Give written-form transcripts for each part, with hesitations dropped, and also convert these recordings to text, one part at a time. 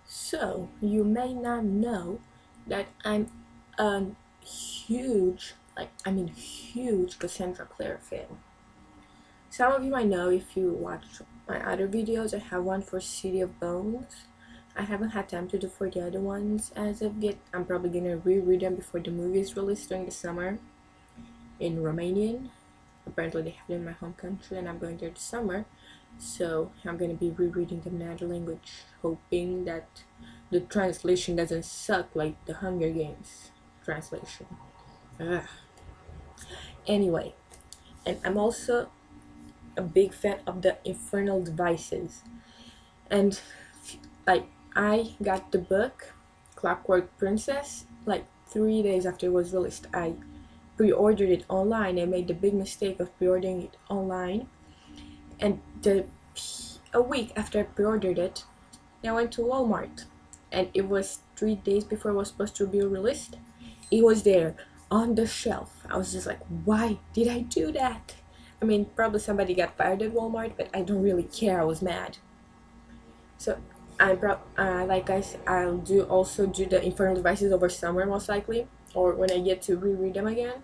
So, you may not know that I'm a huge, huge Cassandra Clare fan. Some of you might know if you watch my other videos. I have one for City of Bones. I haven't had time to do for the other ones as of yet. I'm probably gonna reread them before the movie is released during the summer in Romanian. Apparently they have it in my home country and I'm going there this summer. So I'm gonna be rereading them in another language, hoping that the translation doesn't suck like the Hunger Games translation. Ugh. Anyway, and I'm also a big fan of the Infernal Devices. And like I got the book Clockwork Princess like 3 days after it was released. I pre-ordered it online. I made the big mistake of pre-ordering it online, and a week after I pre-ordered it, I went to Walmart, and it was 3 days before it was supposed to be released. It was there on the shelf. I was just like, why did I do that? I mean, probably somebody got fired at Walmart, but I don't really care. I was mad. So like I said, I'll also do the Infernal Devices over summer most likely, or when I get to reread them again.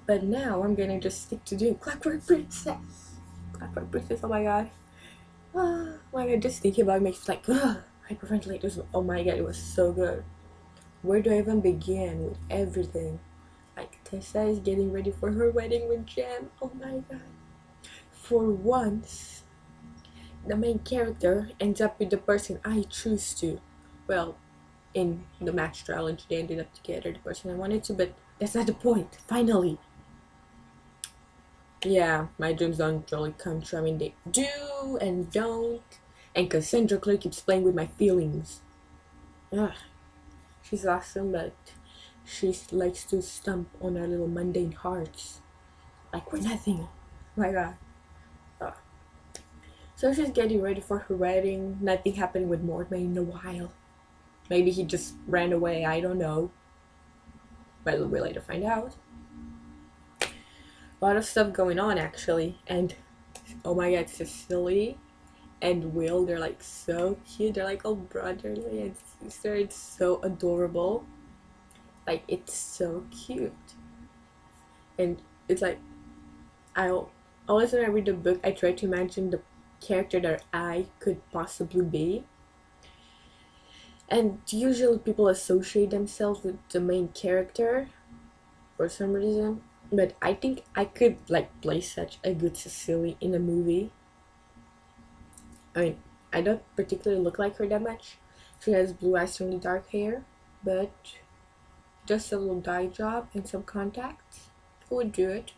But now I'm gonna just stick to doing Clockwork Princess. Clockwork Princess, oh my god. Oh my god, just thinking about it makes like hyperventilate. Oh my god, it was so good. Where do I even begin with everything? Like Tessa is getting ready for her wedding with Jam. Oh my god. For once, the main character ends up with the person I choose to. Well, in the match trilogy, they ended up together, the person I wanted to, but that's not the point. Finally. Yeah, my dreams don't really come true. I mean, they do and don't. And Cassandra Clare keeps playing with my feelings. Ugh, she's awesome, but she likes to stomp on our little mundane hearts. Like we're nothing. My god. Ugh. So she's getting ready for her wedding. Nothing happened with Mormain in a while. Maybe he just ran away, I don't know. But we'll later find out. A lot of stuff going on actually, and oh my god, Ceciy and Will, they're like so cute. They're like all brotherly and sister. It's so adorable. Like it's so cute. And it's like I always when I read the book I try to imagine the character that I could possibly be. And usually people associate themselves with the main character for some reason. But I think I could like play such a good Ceciy in a movie. I mean, I don't particularly look like her that much. She has blue eyes and really dark hair, but just a little dye job and some contacts would do it.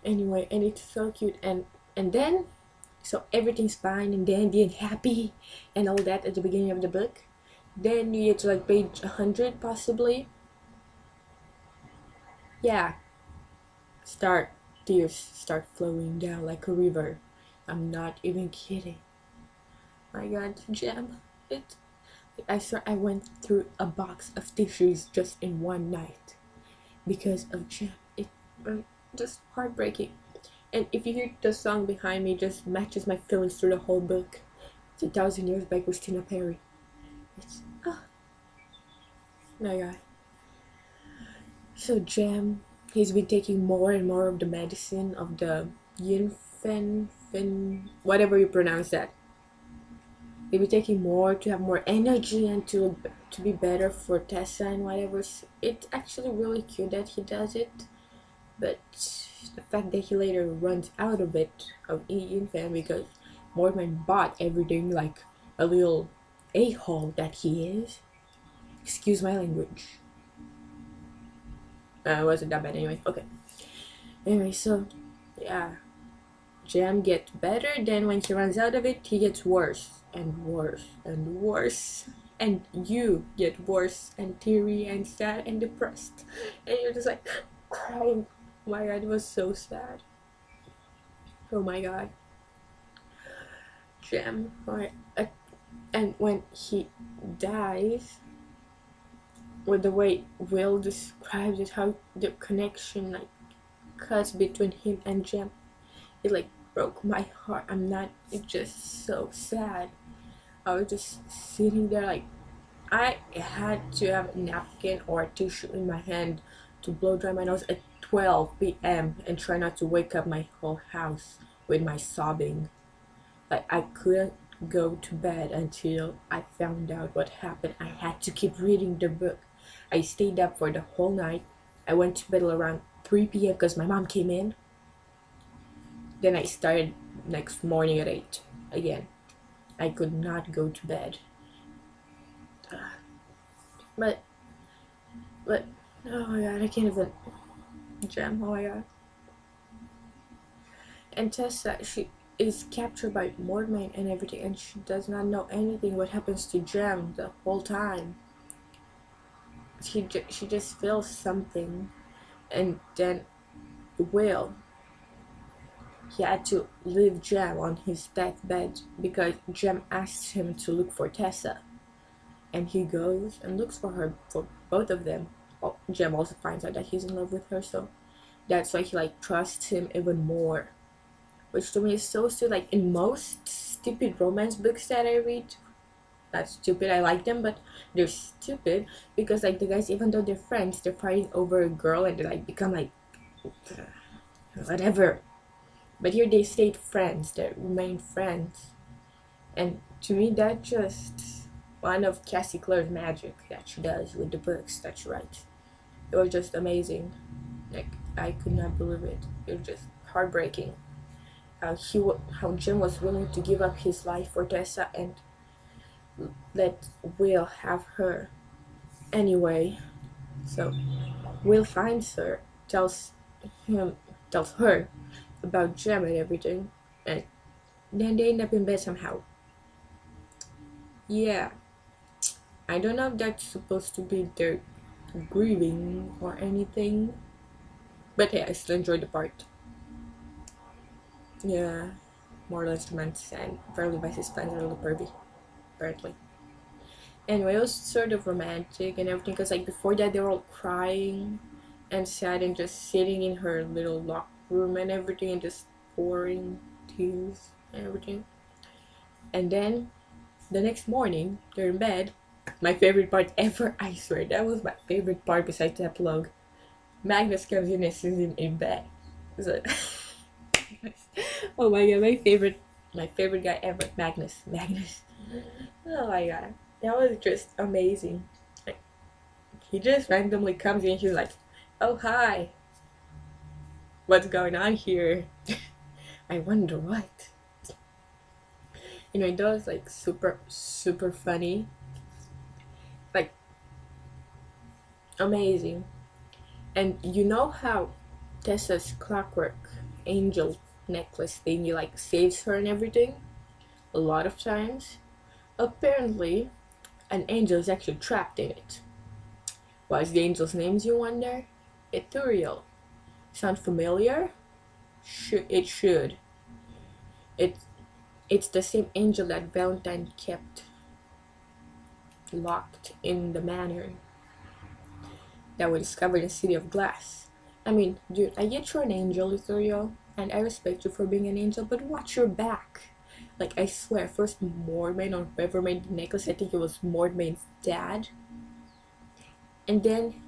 Anyway, and it's so cute, and then so everything's fine and dandy and happy and all that at the beginning of the book. Then you get to like page 100 possibly. Yeah, tears start flowing down like a river. I'm not even kidding. My god, Gem. I swear I went through a box of tissues just in one night because of Gem. It just heartbreaking. And if you hear the song behind me, just matches my feelings through the whole book. It's 1,000 Years by Christina Perry. It's my god. So Gem, he's been taking more and more of the medicine of the whatever you pronounce that. He'll be taking more to have more energy and to be better for Tessa and whatever. It's actually really cute that he does it, but the fact that he later runs out of it of infant because Mormain bought everything like a little a-hole that he is. Excuse my language. It wasn't that bad anyway. Okay. Anyway, so yeah, Jam gets better. Then when he runs out of it, he gets worse and worse and worse. And you get worse and teary and sad and depressed, and you're just like crying. Oh my god, it was so sad. Oh my god. Jam. Alright. And when he dies, with the way Will describes it, how the connection like cuts between him and Jam, it like broke my heart. It's just so sad. I was just sitting there like, I had to have a napkin or a tissue in my hand to blow dry my nose at 12 p.m. and try not to wake up my whole house with my sobbing. Like, I couldn't go to bed until I found out what happened. I had to keep reading the book. I stayed up for the whole night. I went to bed around 3 p.m. because my mom came in. Then I started next morning at 8 again. I could not go to bed. But, oh my god, I can't even. Gem, oh my god. And Tessa, she is captured by Mormain and everything, and she does not know anything what happens to Gem the whole time. She just feels something, and then Will, he had to leave Gem on his deathbed because Gem asked him to look for Tessa, and he goes and looks for her, for both of them. Oh, Gem also finds out that he's in love with her, so that's why he like trusts him even more, which to me is so stupid. Like, in most stupid romance books that I read, not stupid, I like them, but they're stupid because like the guys, even though they're friends, they're fighting over a girl and they like become like whatever. But here they stayed friends, they remain friends, and to me that's just one of Cassie Clare's magic that she does with the books that she writes. It was just amazing. Like, I could not believe it. It was just heartbreaking. How Jim was willing to give up his life for Tessa and let Will have her anyway. So Will finds her, tells her about Gem and everything, and then they end up in bed somehow. Yeah, I don't know if that's supposed to be their grieving or anything, but hey, I still enjoyed the part. Yeah, more or less romance, and apparently Vice's fans are a little pervy, apparently. Anyway, it was sort of romantic and everything, because like before that they were all crying and sad and just sitting in her little locked room and everything and just pouring tears and everything. And then the next morning they're in bed. My favorite part ever, I swear, that was my favorite part besides the epilogue. Magnus comes in and sees him in bed. So, oh my god, my favorite guy ever, Magnus. Oh my god, that was just amazing. Like, he just randomly comes in. He's like, "Oh hi, what's going on here?" I wonder what. You know, it was like super funny, like amazing. And you know how Tessa's clockwork angel necklace thingy like saves her and everything? A lot of times, apparently, an angel is actually trapped in it. What's the angel's name, you wonder? Ithuriel. Sound familiar? It should. It's the same angel that Valentine kept locked in the manor that we discovered in the City of Glass. I mean, dude, I get you're an angel, Ithuriel, and I respect you for being an angel, but watch your back. Like, I swear, first Mormain or whoever made the necklace, I think it was Mormain's dad. And then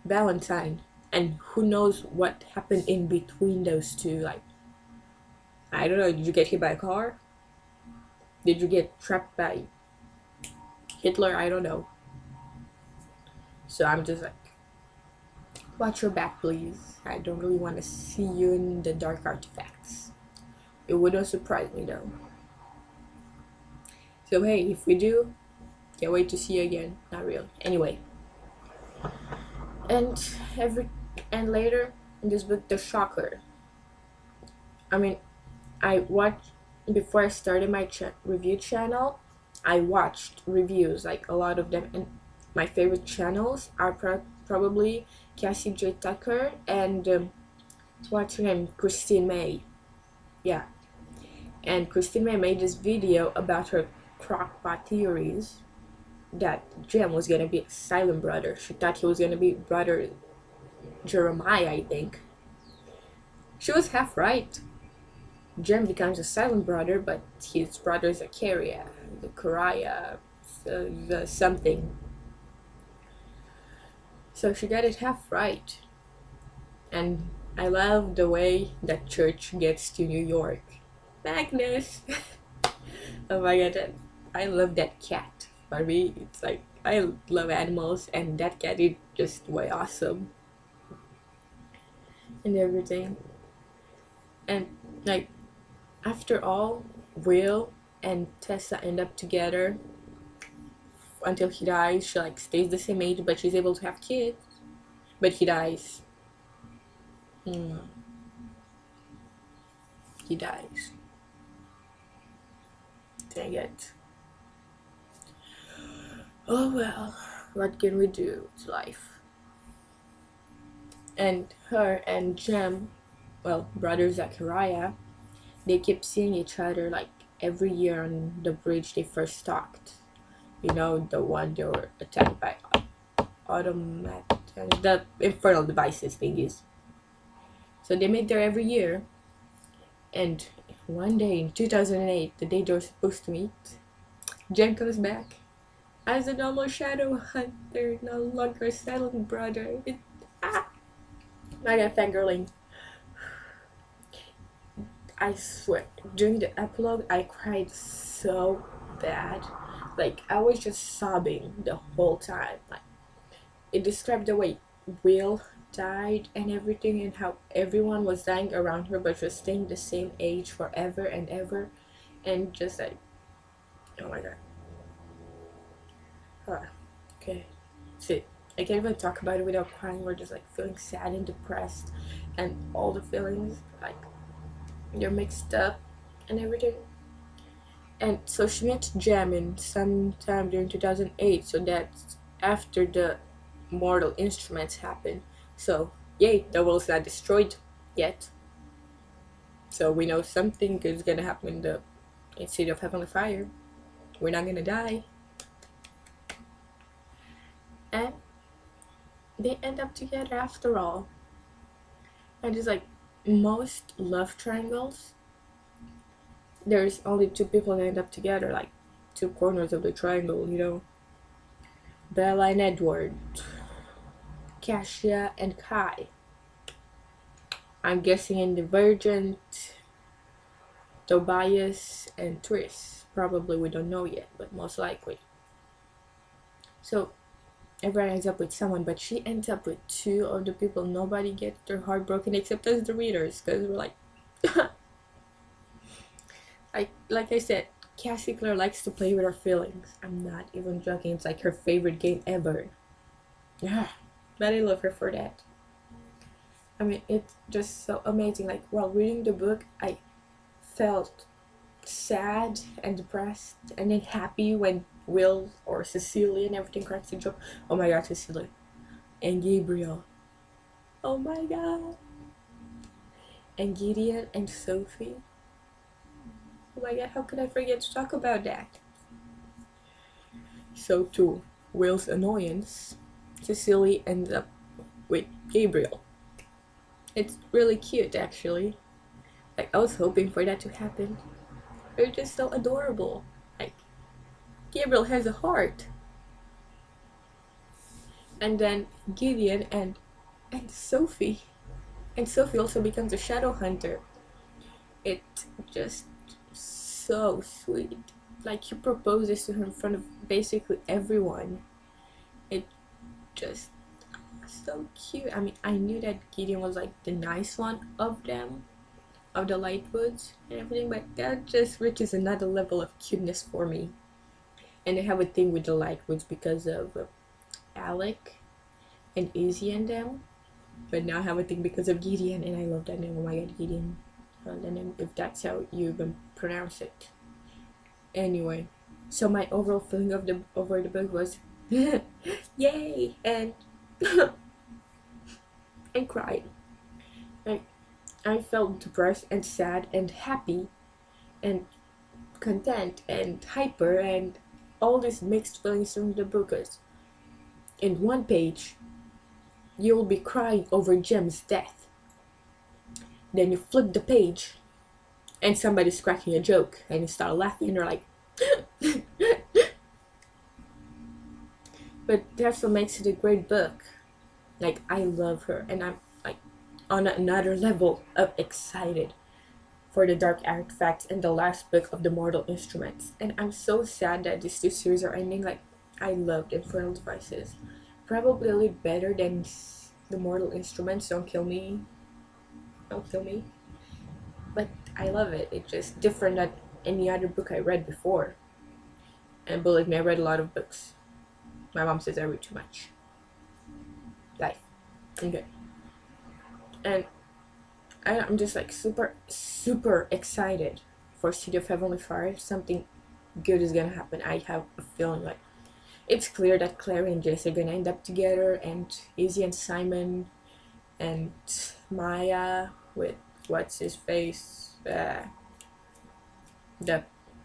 Valentine. And who knows what happened in between those two. Like, I don't know, did you get hit by a car? Did you get trapped by Hitler? I don't know. So I'm just like, watch your back, please. I don't really want to see you in the dark artifacts. It wouldn't surprise me though. So hey, if we do, can't wait to see you again. Not real. Anyway. And later in this book, the shocker. I mean, before I started my review channel, I watched reviews, like a lot of them, and my favorite channels are probably Cassie J. Tucker and what's her name, Christine May. Yeah, and Christine May made this video about her crockpot theories that Jem was gonna be a silent brother. She thought he was gonna be brother Jeremiah, I think. She was half right. Jem becomes a silent brother, but his brother is a carrier, the Karaya, the something. So she got it half right. And I love the way that Church gets to New York. Magnus! Oh my god, I love that cat. For me, it's like, I love animals, and that cat is just way awesome. And everything. And, like, after all, Will and Tessa end up together until he dies. She, like, stays the same age, but she's able to have kids. But he dies. He dies. Dang it. Oh well, what can we do? It's life. And her and Jem, well, brother Zachariah, they keep seeing each other like every year on the bridge they first stalked. You know, the one they were attacked by the infernal devices thingies. So they meet there every year. And one day in 2008, the day they were supposed to meet, Jem comes back as a normal shadow hunter, no longer a silent brother. I got fangirling. I swear, during the epilogue, I cried so bad. Like, I was just sobbing the whole time. Like, it described the way Will died and everything, and how everyone was dying around her, but just staying the same age forever and ever. And just like, oh my god. Okay, that's it. I can't even talk about it without crying. We're just like feeling sad and depressed, and all the feelings like they're mixed up and everything. And so she meets Jem in sometime during 2008. So that's after the mortal instruments happen. So yay, the world's not destroyed yet. So we know something is gonna happen in the City of Heavenly Fire. We're not gonna die. And they end up together after all. And just like most love triangles, there's only two people that end up together, like two corners of the triangle, you know. Bella and Edward, Cassia and Kai. I'm guessing in Divergent, Tobias and Tris. Probably we don't know yet, but most likely. So everyone ends up with someone, but she ends up with two of the people. Nobody gets their heart broken except us, the readers, because we're like, like I said, Cassie Clare likes to play with her feelings. I'm not even joking. It's like her favorite game ever. Yeah, but I love her for that. I mean, it's just so amazing. Like, while reading the book, I felt sad and depressed, and then happy when Will or Ceciy and everything cracks a joke. Oh my god, Ceciy. And Gabriel. Oh my god. And Gideon and Sophie. Oh my god, how could I forget to talk about that? So to Will's annoyance, Ceciy ends up with Gabriel. It's really cute, actually. Like, I was hoping for that to happen. They're just so adorable. Like, Gabriel has a heart. And then Gideon and Sophie. And Sophie also becomes a shadow hunter. It's just so sweet. Like, he proposes to her in front of basically everyone. It just so cute. I mean, I knew that Gideon was like the nice one of them, of the Lightwoods and everything, but that just reaches another level of cuteness for me. And I have a thing with the Lightwoods because of Alec and Izzy and them. But now I have a thing because of Gideon, and I love that name. Oh my god, Gideon. That name, if that's how you even pronounce it. Anyway, so my overall feeling of over the book was yay, and and cried. Like, I felt depressed and sad and happy and content and hyper and all these mixed feelings from the book. Cause in one page, you'll be crying over Jem's death. Then you flip the page, and somebody's cracking a joke and you start laughing and you're like but that's what makes it a great book. Like, I love her, and I'm like on another level of excited for the Dark Artifacts and the last book of the Mortal Instruments. And I'm so sad that these two series are ending. Like, I loved Infernal Devices. Probably a little better than the Mortal Instruments. Don't kill me. Don't kill me. But I love it. It's just different than any other book I read before. And believe me, I read a lot of books. My mom says I read too much. Life. I'm good. And I'm just like super excited for City of Heavenly Fire. Something good is gonna happen. I have a feeling like it's clear that Claire and Jess are gonna end up together, and Izzy and Simon and Maya with what's his face, the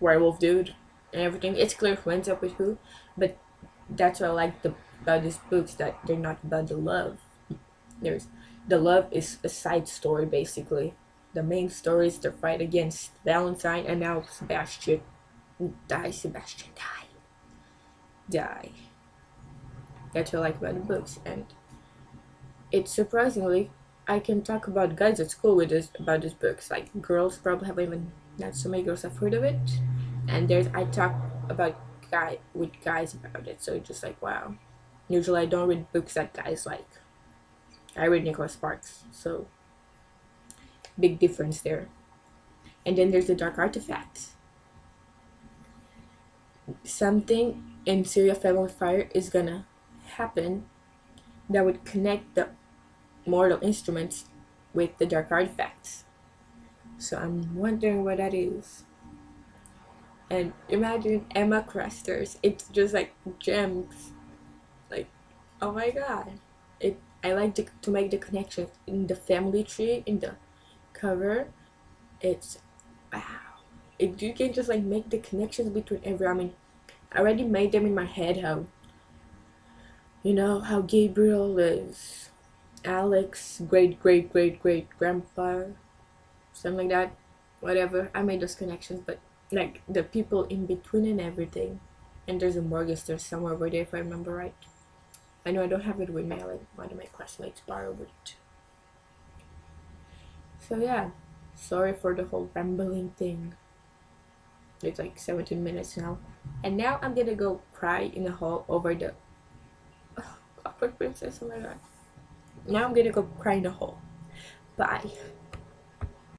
werewolf dude and everything. It's clear who ends up with who, but that's what I like about these books, that they're not about the love. The love is a side story basically. The main story is the fight against Valentine, and now Sebastian. Sebastian, die. That's what I like about the books, and it's surprisingly, I can talk about guys at school about these books. Like, girls probably haven't even, not so many girls have heard of it, and I talk about with guys about it, so it's just like, wow. Usually I don't read books that guys like. I read Nicholas Sparks, so big difference there. And then there's the Dark Artifacts. Something in City of Heavenly Fire is gonna happen that would connect the Mortal Instruments with the Dark Artifacts. So I'm wondering what that is. And imagine Emma Cresters. It's just like gems. Like, oh my god. I like to make the connections in the family tree, in the cover. It's wow. You can just like make the connections between I mean, I already made them in my head. How Gabriel is Alex great grandpa, something like that. Whatever. I made those connections, but like the people in between and everything. And there's a Morgenstern somewhere over there, if I remember right. I know I don't have it with me, like one of my classmates borrowed it. So yeah, sorry for the whole rambling thing. It's like 17 minutes now. And now I'm gonna go cry in the hall over the Clockwork Princess, oh my god. Now I'm gonna go cry in the hall. Bye.